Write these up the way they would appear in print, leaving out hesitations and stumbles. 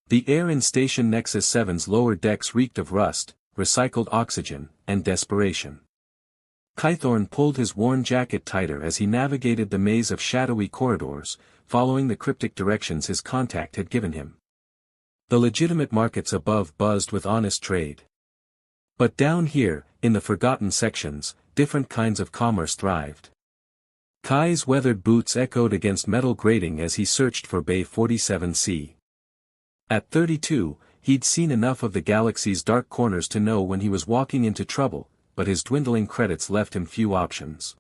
The air in Station Nexus 7's lower decks reeked of rust, recycled oxygen, and desperation. Kythorn pulled his worn jacket tighter as he navigated the maze of shadowy corridors, following the cryptic directions his contact had given him. The legitimate markets above buzzed with honest trade. But down here, in the forgotten sections, different kinds of commerce thrived. Kai's weathered boots echoed against metal grating as he searched for Bay 47C. At 32, he'd seen enough of the galaxy's dark corners to know when he was walking into trouble, but his dwindling credits left him few options.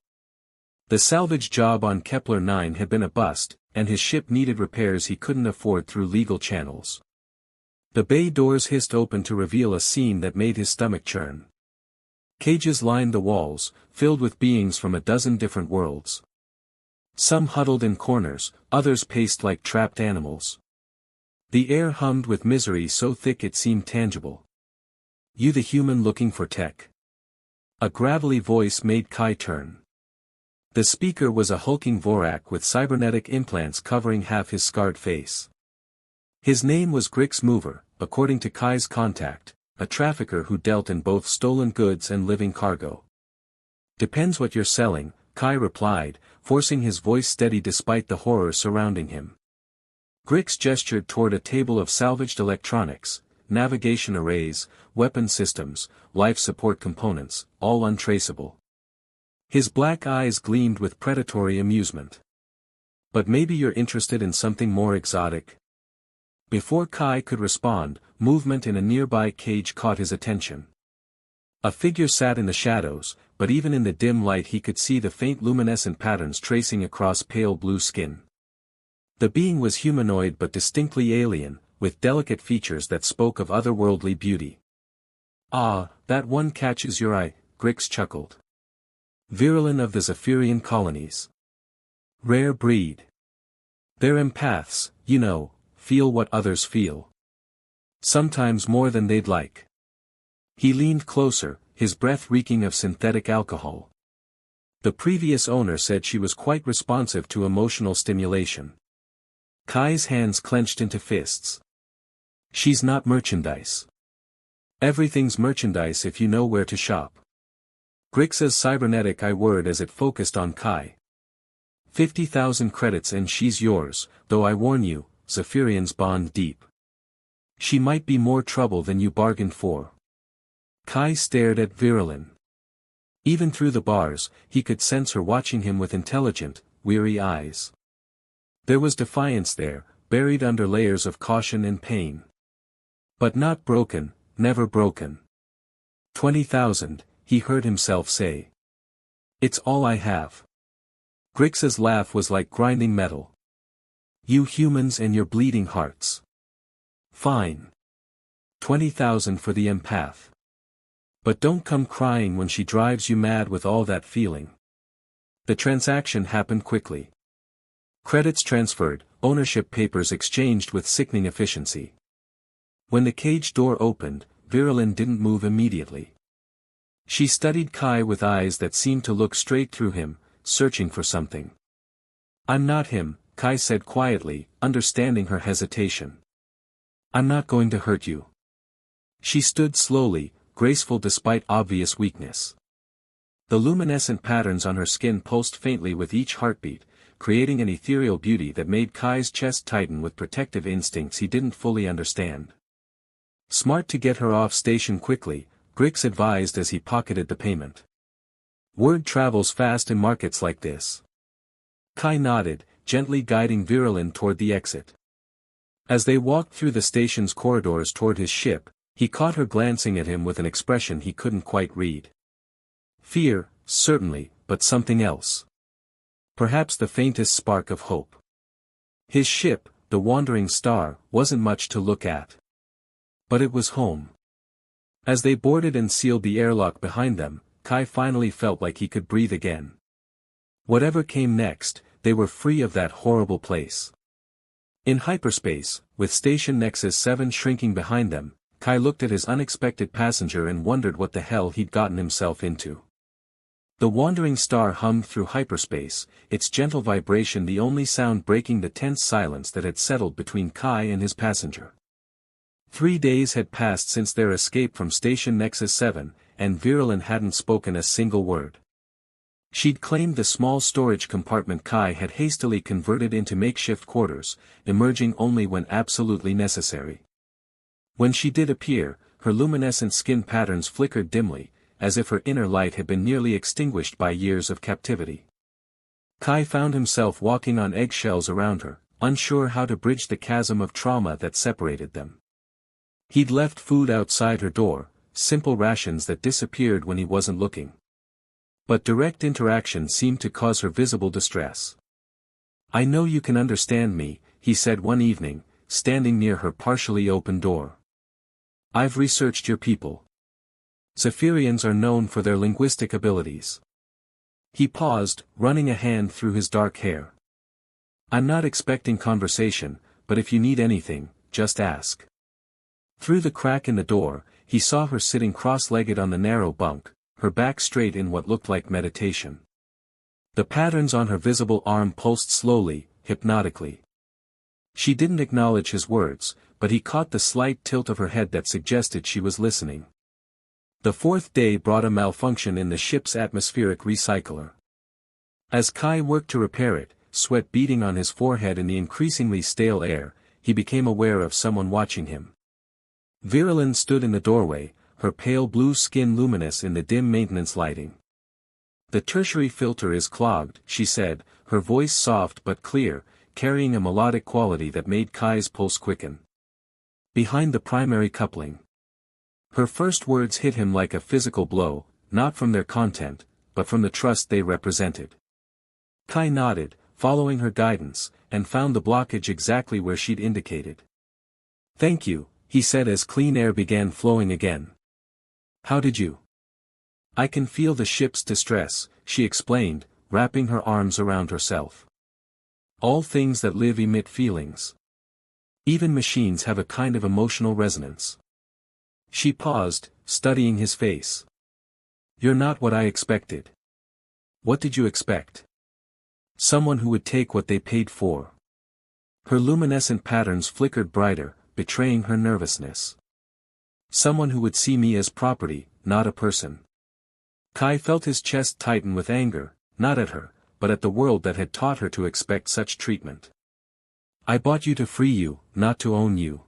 The salvage job on Kepler 9 had been a bust, and his ship needed repairs he couldn't afford through legal channels. The bay doors hissed open to reveal a scene that made his stomach churn. Cages lined the walls, filled with beings from a dozen different worlds. Some huddled in corners, others paced like trapped animals. The air hummed with misery so thick it seemed tangible. "You the human looking for tech?" A gravelly voice made Kai turn. The speaker was a hulking Vorak with cybernetic implants covering half his scarred face. His name was Grix Mover, according to Kai's contact, a trafficker who dealt in both stolen goods and living cargo. "Depends what you're selling," Kai replied, forcing his voice steady despite the horror surrounding him. Grix gestured toward a table of salvaged electronics, navigation arrays, weapon systems, life support components, all untraceable. His black eyes gleamed with predatory amusement. "But maybe you're interested in something more exotic?" Before Kai could respond, movement in a nearby cage caught his attention. A figure sat in the shadows, but even in the dim light he could see the faint luminescent patterns tracing across pale blue skin. The being was humanoid but distinctly alien, with delicate features that spoke of otherworldly beauty. "Ah, that one catches your eye," Grix chuckled. "Virulin of the Zephyrian colonies. Rare breed. They're empaths, you know, feel what others feel. Sometimes more than they'd like." He leaned closer, his breath reeking of synthetic alcohol. The previous owner said she was quite responsive to emotional stimulation. Kai's hands clenched into fists. "She's not merchandise. Everything's merchandise if you know where to shop." Grix's cybernetic eye whirred as it focused on Kai. 50,000 credits and she's yours, though I warn you, Zephyrians bond deep. She might be more trouble than you bargained for." Kai stared at Virulin. Even through the bars, he could sense her watching him with intelligent, weary eyes. There was defiance there, buried under layers of caution and pain. "But not broken, never broken." 20,000, he heard himself say. "It's all I have." Grix's laugh was like grinding metal. "You humans and your bleeding hearts. Fine. 20,000 for the empath. But don't come crying when she drives you mad with all that feeling." The transaction happened quickly. Credits transferred, ownership papers exchanged with sickening efficiency. When the cage door opened, Virulin didn't move immediately. She studied Kai with eyes that seemed to look straight through him, searching for something. "I'm not him," Kai said quietly, understanding her hesitation. "I'm not going to hurt you." She stood slowly, graceful despite obvious weakness. The luminescent patterns on her skin pulsed faintly with each heartbeat, creating an ethereal beauty that made Kai's chest tighten with protective instincts he didn't fully understand. "Smart to get her off station quickly," Grix advised as he pocketed the payment. "Word travels fast in markets like this." Kai nodded, gently guiding Virulin toward the exit. As they walked through the station's corridors toward his ship, he caught her glancing at him with an expression he couldn't quite read. Fear, certainly, but something else. Perhaps the faintest spark of hope. His ship, the Wandering Star, wasn't much to look at. But it was home. As they boarded and sealed the airlock behind them, Kai finally felt like he could breathe again. Whatever came next, they were free of that horrible place. In hyperspace, with Station Nexus 7 shrinking behind them, Kai looked at his unexpected passenger and wondered what the hell he'd gotten himself into. The Wandering Star hummed through hyperspace, its gentle vibration the only sound breaking the tense silence that had settled between Kai and his passenger. 3 days had passed since their escape from Station Nexus 7, and Virulin hadn't spoken a single word. She'd claimed the small storage compartment Kai had hastily converted into makeshift quarters, emerging only when absolutely necessary. When she did appear, her luminescent skin patterns flickered dimly, as if her inner light had been nearly extinguished by years of captivity. Kai found himself walking on eggshells around her, unsure how to bridge the chasm of trauma that separated them. He'd left food outside her door, simple rations that disappeared when he wasn't looking. But direct interaction seemed to cause her visible distress. "I know you can understand me," he said one evening, standing near her partially open door. "I've researched your people. Zephyrians are known for their linguistic abilities." He paused, running a hand through his dark hair. "I'm not expecting conversation, but if you need anything, just ask." Through the crack in the door, he saw her sitting cross-legged on the narrow bunk, her back straight in what looked like meditation. The patterns on her visible arm pulsed slowly, hypnotically. She didn't acknowledge his words, but he caught the slight tilt of her head that suggested she was listening. The fourth day brought a malfunction in the ship's atmospheric recycler. As Kai worked to repair it, sweat beading on his forehead in the increasingly stale air, he became aware of someone watching him. Virulin stood in the doorway, her pale blue skin luminous in the dim maintenance lighting. "The tertiary filter is clogged," she said, her voice soft but clear, carrying a melodic quality that made Kai's pulse quicken. "Behind the primary coupling." Her first words hit him like a physical blow, not from their content, but from the trust they represented. Kai nodded, following her guidance, and found the blockage exactly where she'd indicated. "Thank you," he said as clean air began flowing again. "How did you?" "I can feel the ship's distress," she explained, wrapping her arms around herself. "All things that live emit feelings. Even machines have a kind of emotional resonance." She paused, studying his face. "You're not what I expected." "What did you expect?" "Someone who would take what they paid for." Her luminescent patterns flickered brighter, betraying her nervousness. "Someone who would see me as property, not a person." Kai felt his chest tighten with anger, not at her, but at the world that had taught her to expect such treatment. "I bought you to free you, not to own you.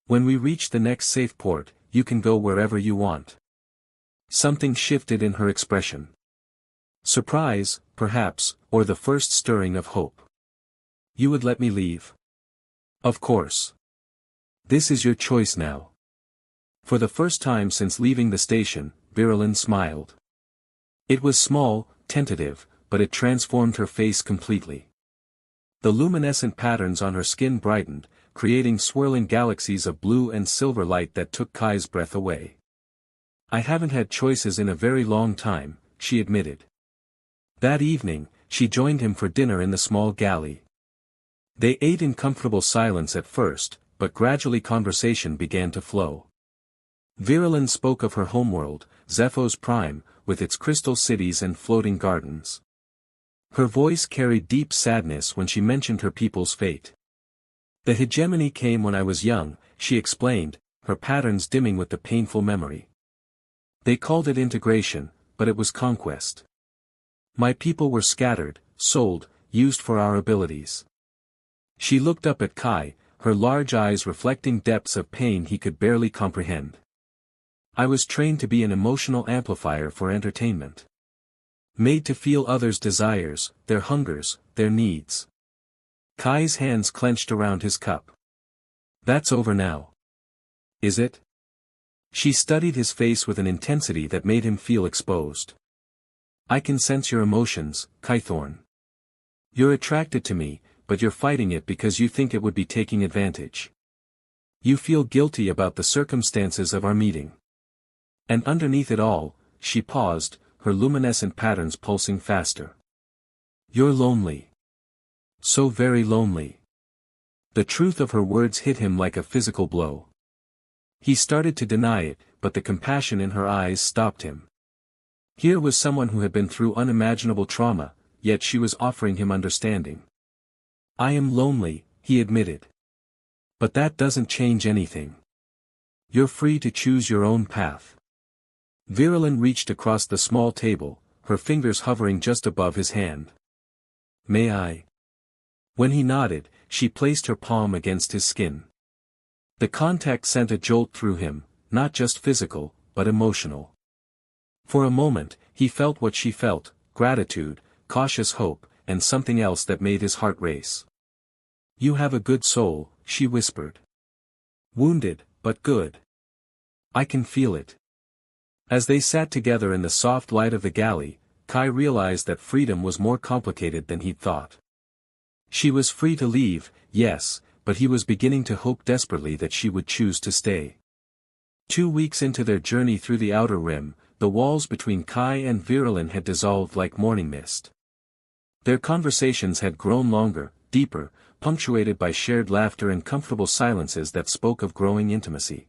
When we reach the next safe port, you can go wherever you want." Something shifted in her expression. Surprise, perhaps, or the first stirring of hope. "You would let me leave?" "Of course. This is your choice now." For the first time since leaving the station, Virulin smiled. It was small, tentative, but it transformed her face completely. The luminescent patterns on her skin brightened, creating swirling galaxies of blue and silver light that took Kai's breath away. "I haven't had choices in a very long time," she admitted. That evening, she joined him for dinner in the small galley. They ate in comfortable silence at first, but gradually conversation began to flow. Virulin spoke of her homeworld, Zephos Prime, with its crystal cities and floating gardens. Her voice carried deep sadness when she mentioned her people's fate. "The hegemony came when I was young," she explained, her patterns dimming with the painful memory. "They called it integration, but it was conquest. My people were scattered, sold, used for our abilities." She looked up at Kai, her large eyes reflecting depths of pain he could barely comprehend. "I was trained to be an emotional amplifier for entertainment. Made to feel others' desires, their hungers, their needs." Kai's hands clenched around his cup. "That's over now." "Is it?" She studied his face with an intensity that made him feel exposed. "I can sense your emotions, Kythorn. You're attracted to me, but you're fighting it because you think it would be taking advantage. You feel guilty about the circumstances of our meeting. And underneath it all," she paused, her luminescent patterns pulsing faster. "You're lonely. So very lonely." The truth of her words hit him like a physical blow. He started to deny it, but the compassion in her eyes stopped him. Here was someone who had been through unimaginable trauma, yet she was offering him understanding. "I am lonely," he admitted. "But that doesn't change anything." You're free to choose your own path. Virulin reached across the small table, her fingers hovering just above his hand. May I? When he nodded, she placed her palm against his skin. The contact sent a jolt through him, not just physical, but emotional. For a moment, he felt what she felt, gratitude, cautious hope, and something else that made his heart race. You have a good soul, she whispered. Wounded, but good. I can feel it. As they sat together in the soft light of the galley, Kai realized that freedom was more complicated than he'd thought. She was free to leave, yes, but he was beginning to hope desperately that she would choose to stay. 2 weeks into their journey through the outer rim, the walls between Kai and Virulin had dissolved like morning mist. Their conversations had grown longer, deeper, punctuated by shared laughter and comfortable silences that spoke of growing intimacy.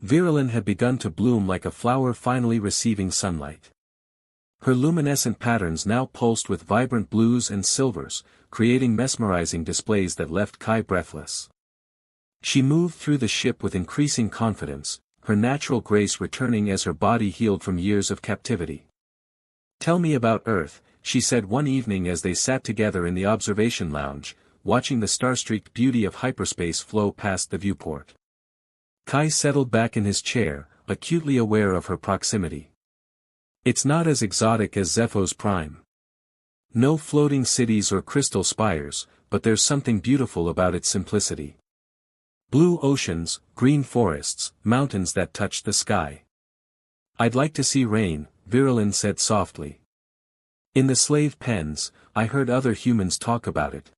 Virulin had begun to bloom like a flower finally receiving sunlight. Her luminescent patterns now pulsed with vibrant blues and silvers, creating mesmerizing displays that left Kai breathless. She moved through the ship with increasing confidence, her natural grace returning as her body healed from years of captivity. Tell me about Earth, she said one evening as they sat together in the observation lounge, watching the star-streaked beauty of hyperspace flow past the viewport. Kai settled back in his chair, acutely aware of her proximity. It's not as exotic as Zephos Prime. No floating cities or crystal spires, but there's something beautiful about its simplicity. Blue oceans, green forests, mountains that touch the sky. I'd like to see rain, Virulin said softly. In the slave pens, I heard other humans talk about it.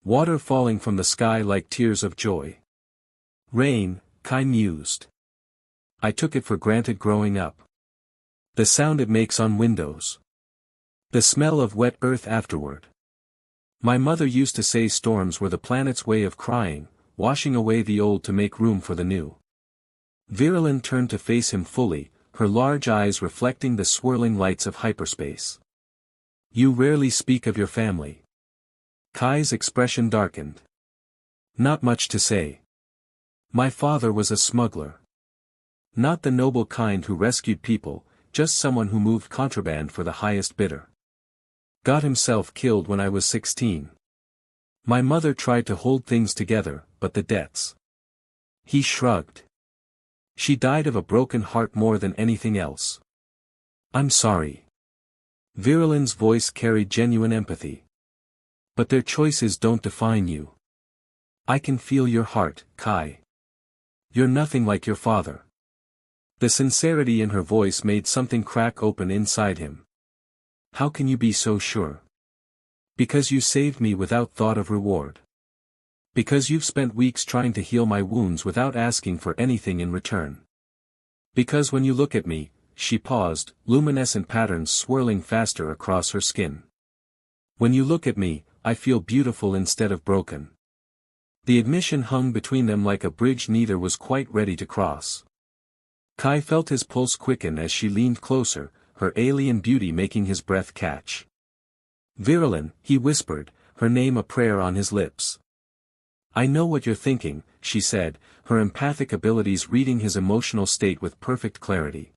Water falling from the sky like tears of joy. Rain, Kai mused. I took it for granted growing up. The sound it makes on windows. The smell of wet earth afterward. My mother used to say storms were the planet's way of crying, washing away the old to make room for the new. Virulin turned to face him fully, her large eyes reflecting the swirling lights of hyperspace. You rarely speak of your family. Kai's expression darkened. Not much to say. My father was a smuggler. Not the noble kind who rescued people, just someone who moved contraband for the highest bidder. Got himself killed when I was 16. My mother tried to hold things together, but the debts. He shrugged. She died of a broken heart more than anything else. I'm sorry. Virulin's voice carried genuine empathy. But their choices don't define you. I can feel your heart, Kai. You're nothing like your father. The sincerity in her voice made something crack open inside him. How can you be so sure? Because you saved me without thought of reward. Because you've spent weeks trying to heal my wounds without asking for anything in return. Because when you look at me, she paused, luminescent patterns swirling faster across her skin. When you look at me, I feel beautiful instead of broken. The admission hung between them like a bridge neither was quite ready to cross. Kai felt his pulse quicken as she leaned closer, her alien beauty making his breath catch. Virulin, he whispered, her name a prayer on his lips. I know what you're thinking, she said, her empathic abilities reading his emotional state with perfect clarity.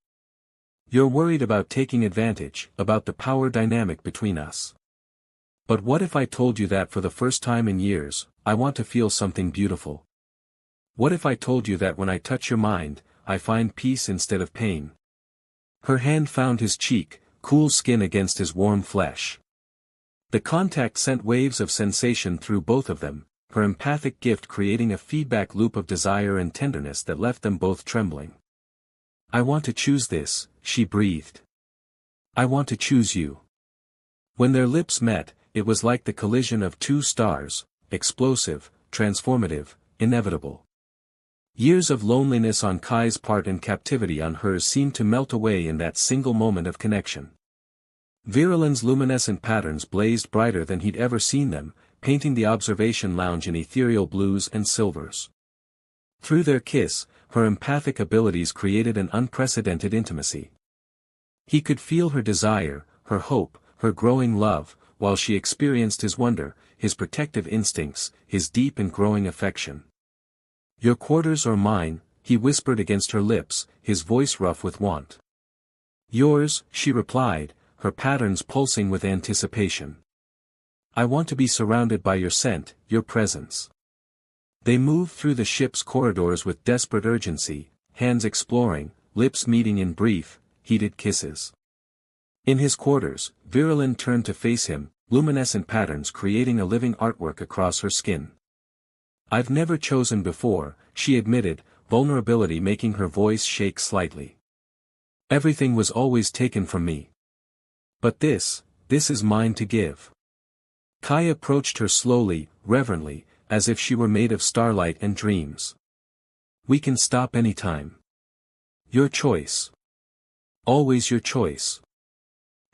You're worried about taking advantage, about the power dynamic between us. But what if I told you that for the first time in years, I want to feel something beautiful? What if I told you that when I touch your mind, I find peace instead of pain? Her hand found his cheek, cool skin against his warm flesh. The contact sent waves of sensation through both of them, her empathic gift creating a feedback loop of desire and tenderness that left them both trembling. I want to choose this, she breathed. I want to choose you. When their lips met, it was like the collision of two stars, explosive, transformative, inevitable. Years of loneliness on Kai's part and captivity on hers seemed to melt away in that single moment of connection. Virulin's luminescent patterns blazed brighter than he'd ever seen them, painting the observation lounge in ethereal blues and silvers. Through their kiss, her empathic abilities created an unprecedented intimacy. He could feel her desire, her hope, her growing love, while she experienced his wonder, his protective instincts, his deep and growing affection. Your quarters or mine, he whispered against her lips, his voice rough with want. Yours, she replied, her patterns pulsing with anticipation. I want to be surrounded by your scent, your presence. They moved through the ship's corridors with desperate urgency, hands exploring, lips meeting in brief, heated kisses. In his quarters, Virilyn turned to face him, luminescent patterns creating a living artwork across her skin. I've never chosen before, she admitted, vulnerability making her voice shake slightly. Everything was always taken from me. But this is mine to give. Kai approached her slowly, reverently, as if she were made of starlight and dreams. We can stop anytime. Your choice. Always your choice.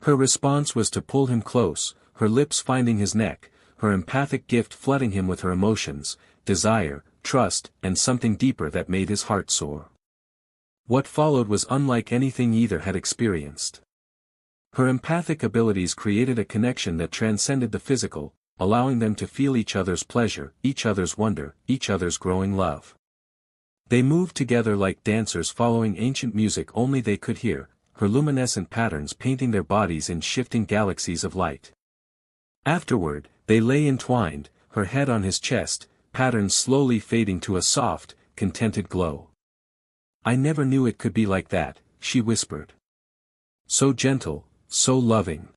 Her response was to pull him close, her lips finding his neck, her empathic gift flooding him with her emotions, desire, trust, and something deeper that made his heart soar. What followed was unlike anything either had experienced. Her empathic abilities created a connection that transcended the physical, allowing them to feel each other's pleasure, each other's wonder, each other's growing love. They moved together like dancers following ancient music only they could hear, her luminescent patterns painting their bodies in shifting galaxies of light. Afterward, they lay entwined, her head on his chest, patterns slowly fading to a soft, contented glow. I never knew it could be like that, she whispered. So gentle, so loving.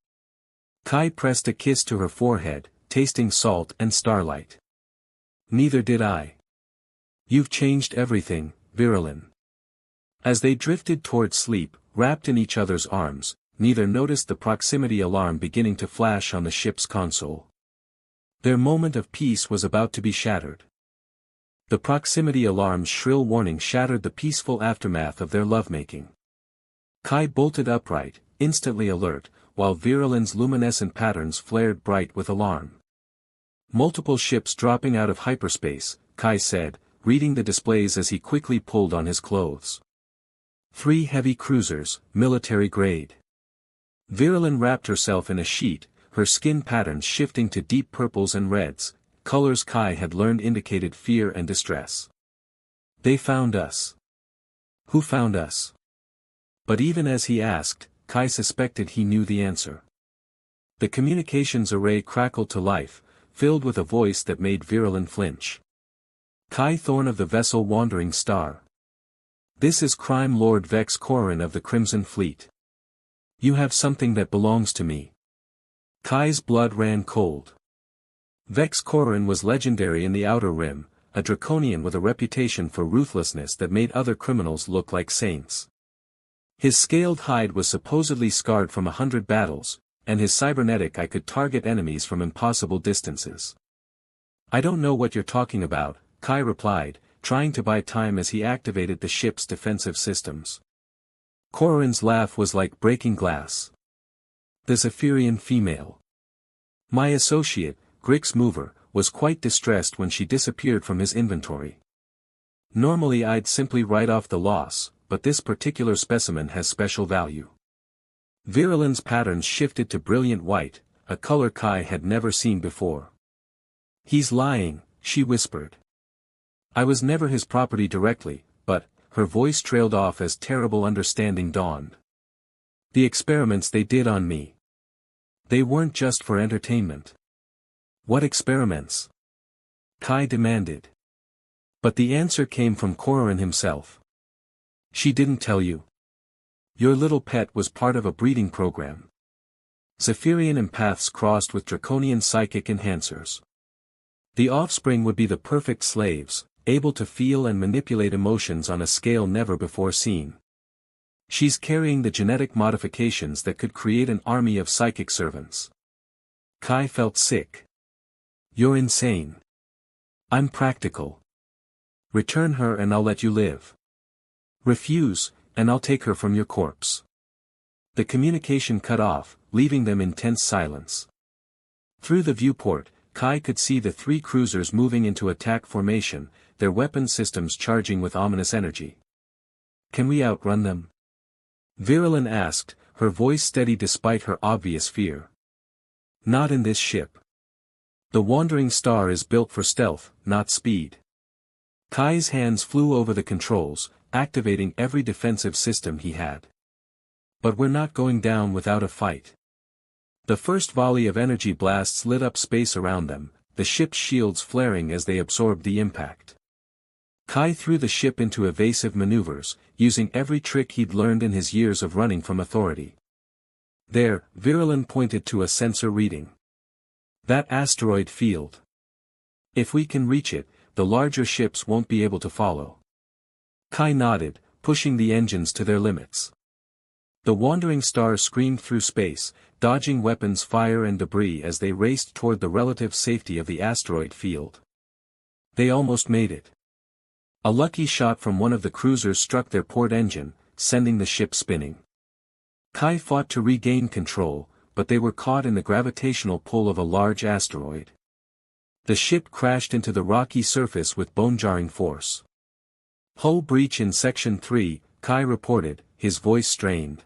Kai pressed a kiss to her forehead, tasting salt and starlight. Neither did I. You've changed everything, Virilyn. As they drifted toward sleep, wrapped in each other's arms, neither noticed the proximity alarm beginning to flash on the ship's console. Their moment of peace was about to be shattered. The proximity alarm's shrill warning shattered the peaceful aftermath of their lovemaking. Kai bolted upright, instantly alert, while Virilyn's luminescent patterns flared bright with alarm. Multiple ships dropping out of hyperspace, Kai said, reading the displays as he quickly pulled on his clothes. 3 heavy cruisers, military grade. Virilyn wrapped herself in a sheet, her skin patterns shifting to deep purples and reds, colors Kai had learned indicated fear and distress. They found us. Who found us? But even as he asked, Kai suspected he knew the answer. The communications array crackled to life, filled with a voice that made Virilyn flinch. Kai Thorn of the vessel Wandering Star. This is Crime Lord Vex Corrin of the Crimson Fleet. You have something that belongs to me. Kai's blood ran cold. Vex Corrin was legendary in the Outer Rim, a draconian with a reputation for ruthlessness that made other criminals look like saints. His scaled hide was supposedly scarred from 100 battles, and his cybernetic eye could target enemies from impossible distances. I don't know what you're talking about, Kai replied, trying to buy time as he activated the ship's defensive systems. Corrin's laugh was like breaking glass. The Zephyrian female. My associate, Grix Mover, was quite distressed when she disappeared from his inventory. Normally I'd simply write off the loss, but this particular specimen has special value. Virilyn's patterns shifted to brilliant white, a color Kai had never seen before. He's lying, she whispered. I was never his property directly, but, her voice trailed off as terrible understanding dawned. The experiments they did on me. They weren't just for entertainment. What experiments? Kai demanded. But the answer came from Corrin himself. She didn't tell you. Your little pet was part of a breeding program. Zephyrian empaths crossed with draconian psychic enhancers. The offspring would be the perfect slaves, able to feel and manipulate emotions on a scale never before seen. She's carrying the genetic modifications that could create an army of psychic servants. Kai felt sick. You're insane. I'm practical. Return her and I'll let you live. Refuse, and I'll take her from your corpse. The communication cut off, leaving them in tense silence. Through the viewport, Kai could see the 3 cruisers moving into attack formation, their weapon systems charging with ominous energy. Can we outrun them? Virilyn asked, her voice steady despite her obvious fear. Not in this ship. The Wandering Star is built for stealth, not speed. Kai's hands flew over the controls, activating every defensive system he had. But we're not going down without a fight. The first volley of energy blasts lit up space around them, the ship's shields flaring as they absorbed the impact. Kai threw the ship into evasive maneuvers, using every trick he'd learned in his years of running from authority. There, Virulin pointed to a sensor reading. That asteroid field. If we can reach it, the larger ships won't be able to follow. Kai nodded, pushing the engines to their limits. The wandering stars screamed through space, dodging weapons fire and debris as they raced toward the relative safety of the asteroid field. They almost made it. A lucky shot from one of the cruisers struck their port engine, sending the ship spinning. Kai fought to regain control, but they were caught in the gravitational pull of a large asteroid. The ship crashed into the rocky surface with bone-jarring force. Hull breach in Section 3, Kai reported, his voice strained.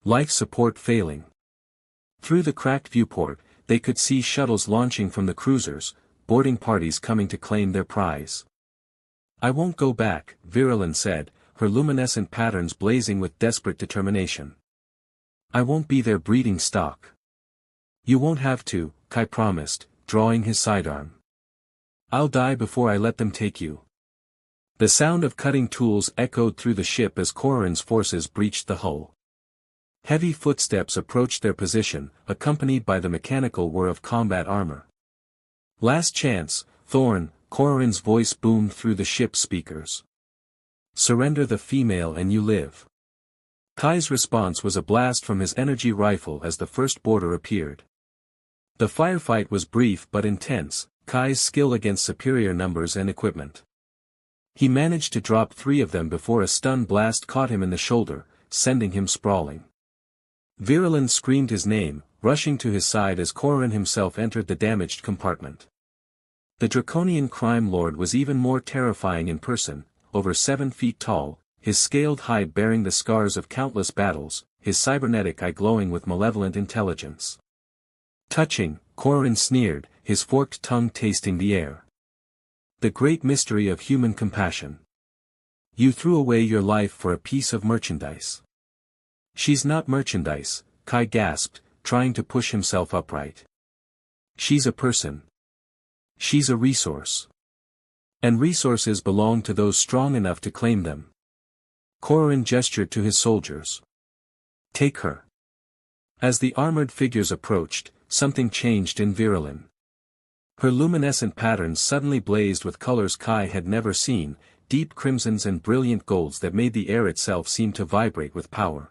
Life support failing. Through the cracked viewport, they could see shuttles launching from the cruisers, boarding parties coming to claim their prize. I won't go back, Virulin said, her luminescent patterns blazing with desperate determination. I won't be their breeding stock. You won't have to, Kai promised, drawing his sidearm. I'll die before I let them take you. The sound of cutting tools echoed through the ship as Corran's forces breached the hull. Heavy footsteps approached their position, accompanied by the mechanical whir of combat armor. Last chance, Thorn, Corran's voice boomed through the ship's speakers. Surrender the female and you live. Kai's response was a blast from his energy rifle as the first boarder appeared. The firefight was brief but intense, Kai's skill against superior numbers and equipment. He managed to drop 3 of them before a stun blast caught him in the shoulder, sending him sprawling. Virulin screamed his name, rushing to his side as Corran himself entered the damaged compartment. The draconian crime lord was even more terrifying in person, over 7 feet tall, his scaled hide bearing the scars of countless battles, his cybernetic eye glowing with malevolent intelligence. Touching, Corran sneered, his forked tongue tasting the air. The great mystery of human compassion. You threw away your life for a piece of merchandise. She's not merchandise, Kai gasped, trying to push himself upright. She's a person. She's a resource. And resources belong to those strong enough to claim them. Corran gestured to his soldiers. Take her. As the armored figures approached, something changed in Virulin. Her luminescent patterns suddenly blazed with colors Kai had never seen, deep crimsons and brilliant golds that made the air itself seem to vibrate with power.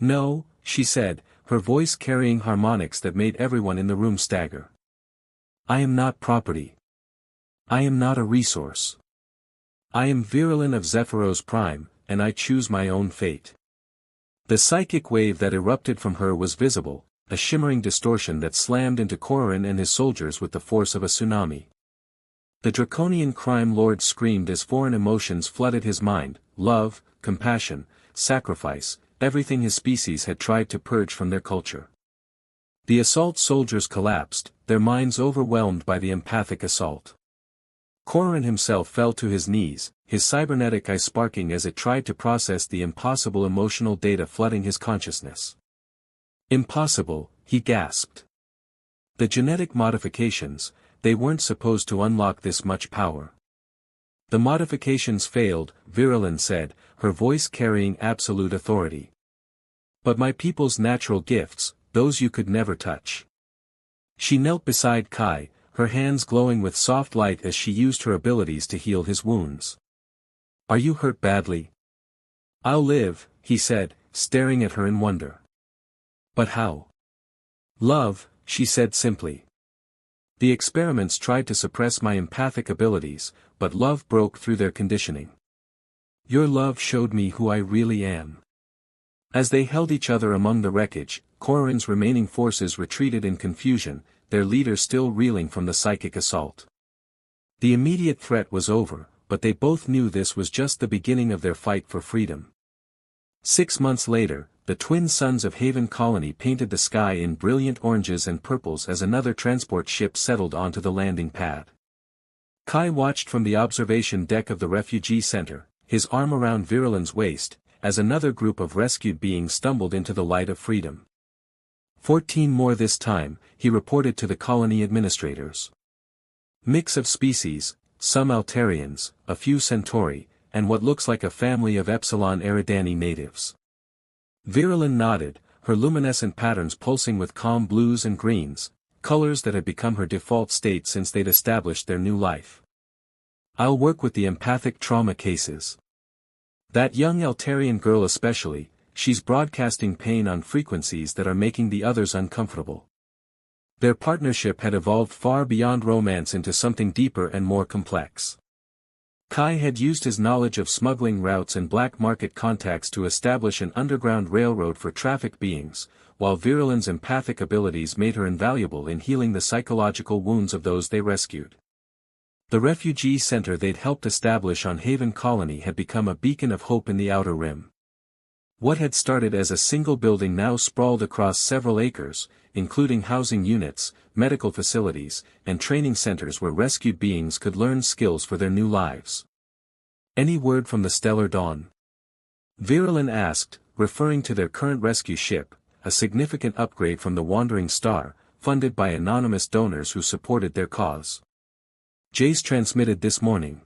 No, she said, her voice carrying harmonics that made everyone in the room stagger. I am not property. I am not a resource. I am Virulin of Zephyros Prime, and I choose my own fate. The psychic wave that erupted from her was visible, a shimmering distortion that slammed into Corran and his soldiers with the force of a tsunami. The draconian crime lord screamed as foreign emotions flooded his mind, love, compassion, sacrifice, everything his species had tried to purge from their culture. The assault soldiers collapsed, their minds overwhelmed by the empathic assault. Corran himself fell to his knees, his cybernetic eye sparking as it tried to process the impossible emotional data flooding his consciousness. Impossible, he gasped. The genetic modifications, they weren't supposed to unlock this much power. The modifications failed, Virulin said, her voice carrying absolute authority. But my people's natural gifts, those you could never touch. She knelt beside Kai, her hands glowing with soft light as she used her abilities to heal his wounds. Are you hurt badly? I'll live, he said, staring at her in wonder. But how? Love, she said simply. The experiments tried to suppress my empathic abilities, but love broke through their conditioning. Your love showed me who I really am. As they held each other among the wreckage, Corran's remaining forces retreated in confusion, their leader still reeling from the psychic assault. The immediate threat was over, but they both knew this was just the beginning of their fight for freedom. 6 months later, the twin suns of Haven Colony painted the sky in brilliant oranges and purples as another transport ship settled onto the landing pad. Kai watched from the observation deck of the refugee center, his arm around Virilin's waist, as another group of rescued beings stumbled into the light of freedom. 14 more this time, he reported to the colony administrators. Mix of species, some Altarians, a few Centauri, and what looks like a family of Epsilon Eridani natives. Virilin nodded, her luminescent patterns pulsing with calm blues and greens, colors that had become her default state since they'd established their new life. I'll work with the empathic trauma cases. That young Altarian girl especially, she's broadcasting pain on frequencies that are making the others uncomfortable. Their partnership had evolved far beyond romance into something deeper and more complex. Kai had used his knowledge of smuggling routes and black market contacts to establish an underground railroad for trafficked beings, while Virilin's empathic abilities made her invaluable in healing the psychological wounds of those they rescued. The refugee center they'd helped establish on Haven Colony had become a beacon of hope in the Outer Rim. What had started as a single building now sprawled across several acres, including housing units, medical facilities, and training centers where rescued beings could learn skills for their new lives. Any word from the Stellar Dawn? Virilin asked, referring to their current rescue ship, a significant upgrade from the Wandering Star, funded by anonymous donors who supported their cause. Jace transmitted this morning.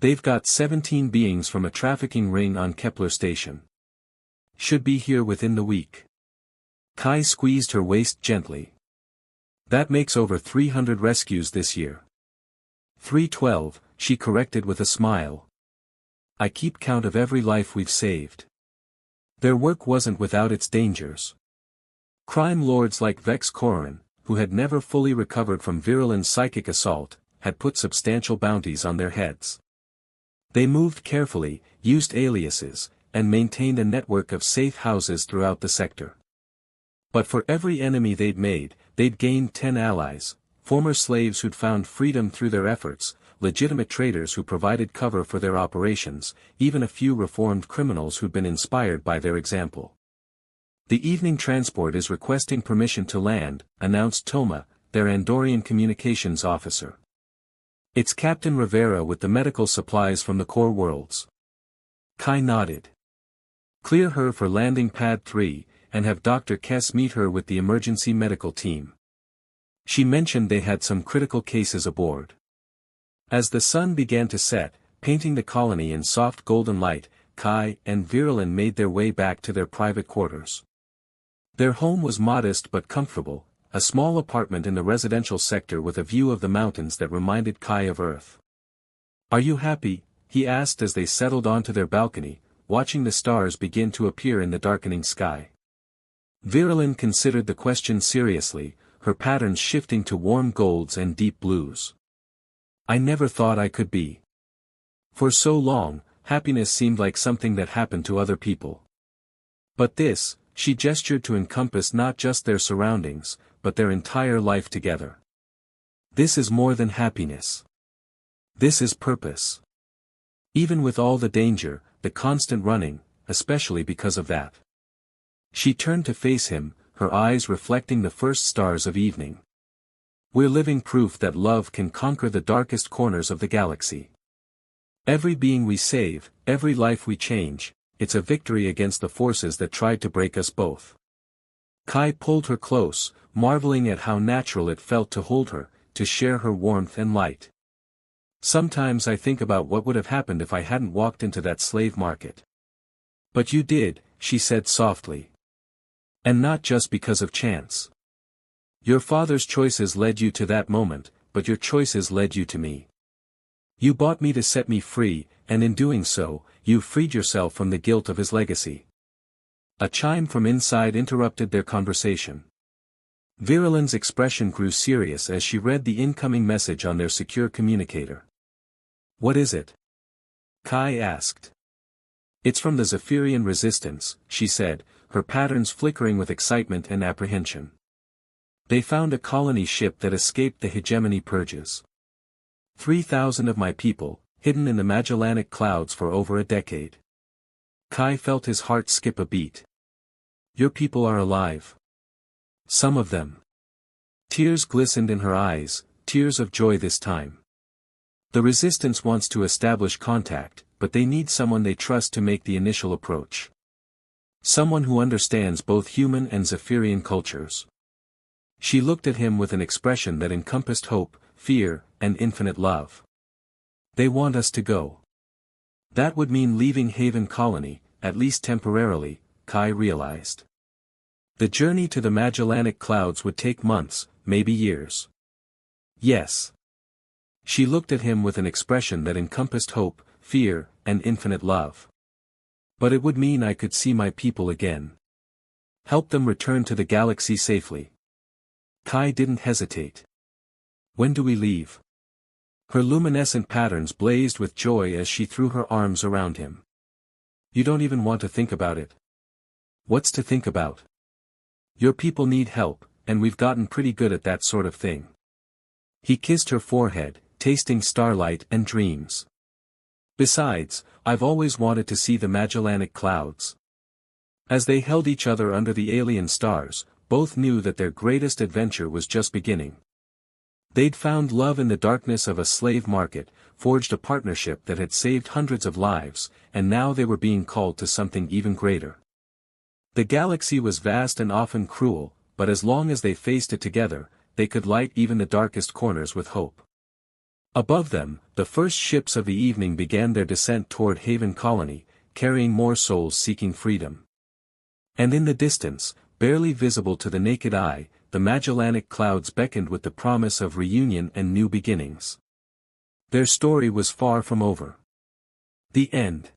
They've got 17 beings from a trafficking ring on Kepler Station. Should be here within the week. Kai squeezed her waist gently. That makes over 300 rescues this year. 312, she corrected with a smile. I keep count of every life we've saved. Their work wasn't without its dangers. Crime lords like Vex Corin, who had never fully recovered from Virilin's psychic assault, had put substantial bounties on their heads. They moved carefully, used aliases, and maintained a network of safe houses throughout the sector. But for every enemy they'd made, they'd gained 10 allies, former slaves who'd found freedom through their efforts, legitimate traders who provided cover for their operations, even a few reformed criminals who'd been inspired by their example. The evening transport is requesting permission to land, announced Toma, their Andorian communications officer. It's Captain Rivera with the medical supplies from the core worlds. Kai nodded. Clear her for landing pad 3, and have Dr. Kess meet her with the emergency medical team. She mentioned they had some critical cases aboard. As the sun began to set, painting the colony in soft golden light, Kai and Virilin made their way back to their private quarters. Their home was modest but comfortable, a small apartment in the residential sector with a view of the mountains that reminded Kai of Earth. Are you happy? He asked as they settled onto their balcony, watching the stars begin to appear in the darkening sky. Virilin considered the question seriously, her patterns shifting to warm golds and deep blues. I never thought I could be. For so long, happiness seemed like something that happened to other people. But this, she gestured to encompass not just their surroundings, but their entire life together. This is more than happiness. This is purpose. Even with all the danger, the constant running, especially because of that. She turned to face him, her eyes reflecting the first stars of evening. We're living proof that love can conquer the darkest corners of the galaxy. Every being we save, every life we change, it's a victory against the forces that tried to break us both. Kai pulled her close, marveling at how natural it felt to hold her, to share her warmth and light. Sometimes I think about what would have happened if I hadn't walked into that slave market. But you did, she said softly. And not just because of chance. Your father's choices led you to that moment, but your choices led you to me. You bought me to set me free, and in doing so, you freed yourself from the guilt of his legacy. A chime from inside interrupted their conversation. Virilin's expression grew serious as she read the incoming message on their secure communicator. What is it? Kai asked. It's from the Zephyrian Resistance, she said, her patterns flickering with excitement and apprehension. They found a colony ship that escaped the hegemony purges. 3,000 of my people, hidden in the Magellanic clouds for over a decade. Kai felt his heart skip a beat. Your people are alive. Some of them. Tears glistened in her eyes, tears of joy this time. The Resistance wants to establish contact, but they need someone they trust to make the initial approach. Someone who understands both human and Zephyrian cultures. She looked at him with an expression that encompassed hope, fear, and infinite love. They want us to go. That would mean leaving Haven Colony, at least temporarily, Kai realized. The journey to the Magellanic Clouds would take months, maybe years. Yes. She looked at him with an expression that encompassed hope, fear, and infinite love. But it would mean I could see my people again. Help them return to the galaxy safely. Kai didn't hesitate. When do we leave? Her luminescent patterns blazed with joy as she threw her arms around him. You don't even want to think about it. What's to think about? Your people need help, and we've gotten pretty good at that sort of thing. He kissed her forehead, tasting starlight and dreams. Besides, I've always wanted to see the Magellanic Clouds. As they held each other under the alien stars, both knew that their greatest adventure was just beginning. They'd found love in the darkness of a slave market, forged a partnership that had saved hundreds of lives, and now they were being called to something even greater. The galaxy was vast and often cruel, but as long as they faced it together, they could light even the darkest corners with hope. Above them, the first ships of the evening began their descent toward Haven Colony, carrying more souls seeking freedom. And in the distance, barely visible to the naked eye, the Magellanic Clouds beckoned with the promise of reunion and new beginnings. Their story was far from over. The end.